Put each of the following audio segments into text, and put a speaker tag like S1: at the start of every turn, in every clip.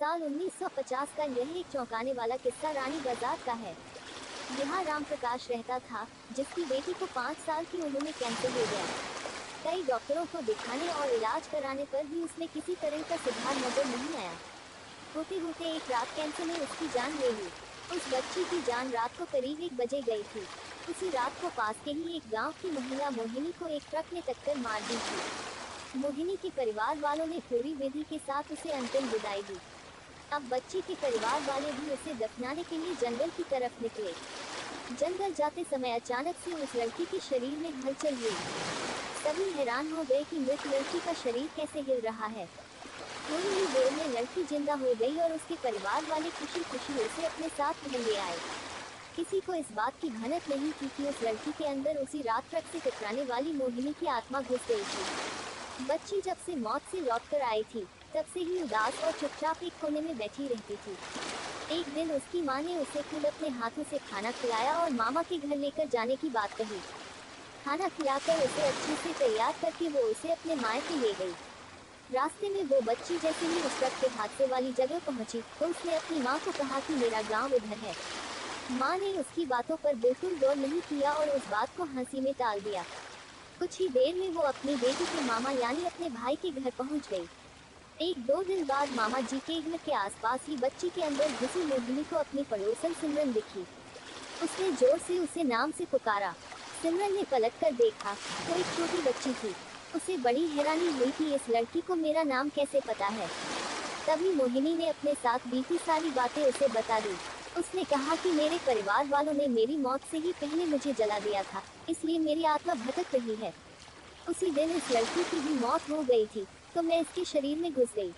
S1: साल 1950 का यह एक चौंकाने वाला किस्सा रानी बाजार का है। यहाँ राम प्रकाश रहता था, जिसकी बेटी को 5 साल की उम्र में कैंसर हो गया। कई डॉक्टरों को दिखाने और इलाज कराने पर भी उसमें किसी तरह का सुधार नजर नहीं आया। होते होते एक रात कैंसर ने उसकी जान ले ली। उस बच्ची की जान रात को करीब 1 बजे गई थी। उसी रात को पास के ही एक गांव की महिला मोहिनी को एक ट्रक ने टक्कर मार दी थी। मोहिनी के परिवार वालों ने पूरी विधि के साथ उसे अंतिम विदाई दी। अब बच्ची के परिवार वाले भी उसे दफनाने के लिए जंगल की तरफ निकले। जंगल जाते समय अचानक से उस लड़की के शरीर में हलचल हुई। सभी हैरान हो गए कि मृत लड़की का शरीर कैसे हिल रहा है। थोड़ी ही देर में लड़की जिंदा हो गई और उसके परिवार वाले खुशी खुशी उसे अपने साथ घर ले आए। किसी को इस बात की भनक नहीं थी कि उस लड़की के अंदर उसी रात ट्रक से टकराने वाली मोहिनी की आत्मा घुस गई थी। बच्ची जब से मौत से लौटकर आई थी, तब से ही उदास और चुपचाप एक कोने में बैठी रहती थी। एक दिन उसकी माँ ने उसे खुद अपने हाथों से खाना खिलाया और मामा के घर लेकर जाने की बात कही। खाना खिलाकर उसे अच्छे से तैयार करके वो उसे अपने मायके ले गई। रास्ते में वो बच्ची जैसे ही उस ट्रक के हादसे वाली जगह पहुंची, तो उसने अपनी माँ को कहा कि मेरा गांव इधर है। माँ ने उसकी बातों पर बिल्कुल गौर नहीं किया और उस बात को हंसी में टाल दिया। कुछ ही देर में वो अपनी बेटी के मामा यानी अपने भाई के घर पहुंच गई। 1-2 दिन बाद मामा जी के घर के आसपास ही बच्ची के अंदर घुसी मोहिनी को अपनी पड़ोसन सिमरन दिखी। उसने जोर से उसे नाम से पुकारा। सिमरन ने पलट कर देखा तो एक छोटी बच्ची थी। उसे बड़ी हैरानी हुई कि इस लड़की को मेरा नाम कैसे पता है। तभी मोहिनी ने अपने साथ बीती सारी बातें उसे बता दी। उसने कहा कि मेरे परिवार वालों ने मेरी मौत से ही पहले मुझे जला दिया था, इसलिए मेरी आत्मा भटक रही है। उसी दिन इस लड़की की भी मौत हो गई थी, तो मैं इसके शरीर में घुस गई।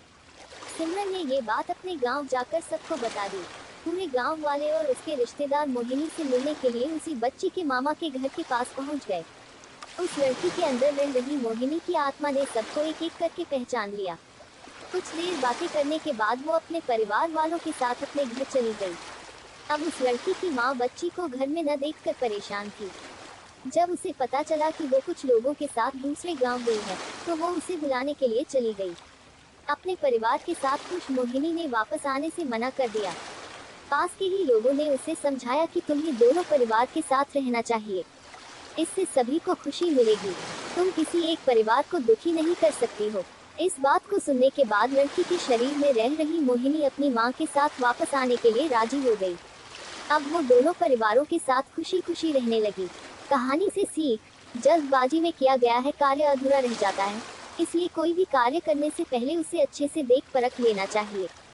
S1: सिमरन ने ये बात अपने गांव जाकर सबको बता दी। पूरे गांव वाले और उसके रिश्तेदार मोहिनी से मिलने के लिए उसी बच्ची के मामा के घर के पास पहुंच गए। उस लड़की के अंदर रह रही मोहिनी की आत्मा ने सबको एक एक करके पहचान लिया। कुछ देर बातें करने के बाद वो अपने परिवार वालों के साथ अपने घर चली गई। अब उस लड़की की माँ बच्ची को घर में न देखकर परेशान थी। जब उसे पता चला कि वो कुछ लोगों के साथ दूसरे गांव गई है, तो वो उसे बुलाने के लिए चली गई। अपने परिवार के साथ खुश मोहिनी ने वापस आने से मना कर दिया। पास के ही लोगों ने उसे समझाया कि तुम्हें दोनों परिवार के साथ रहना चाहिए, इससे सभी को खुशी मिलेगी। तुम किसी एक परिवार को दुखी नहीं कर सकती हो। इस बात को सुनने के बाद लड़की के शरीर में रह रही मोहिनी अपनी माँ के साथ वापस आने के लिए राजी हो गई। अब वो दोनों परिवारों के साथ खुशी खुशी रहने लगी। कहानी से सीख, जल्दबाजी में किया गया है कार्य अधूरा रह जाता है, इसलिए कोई भी कार्य करने से पहले उसे अच्छे से देख परख लेना चाहिए।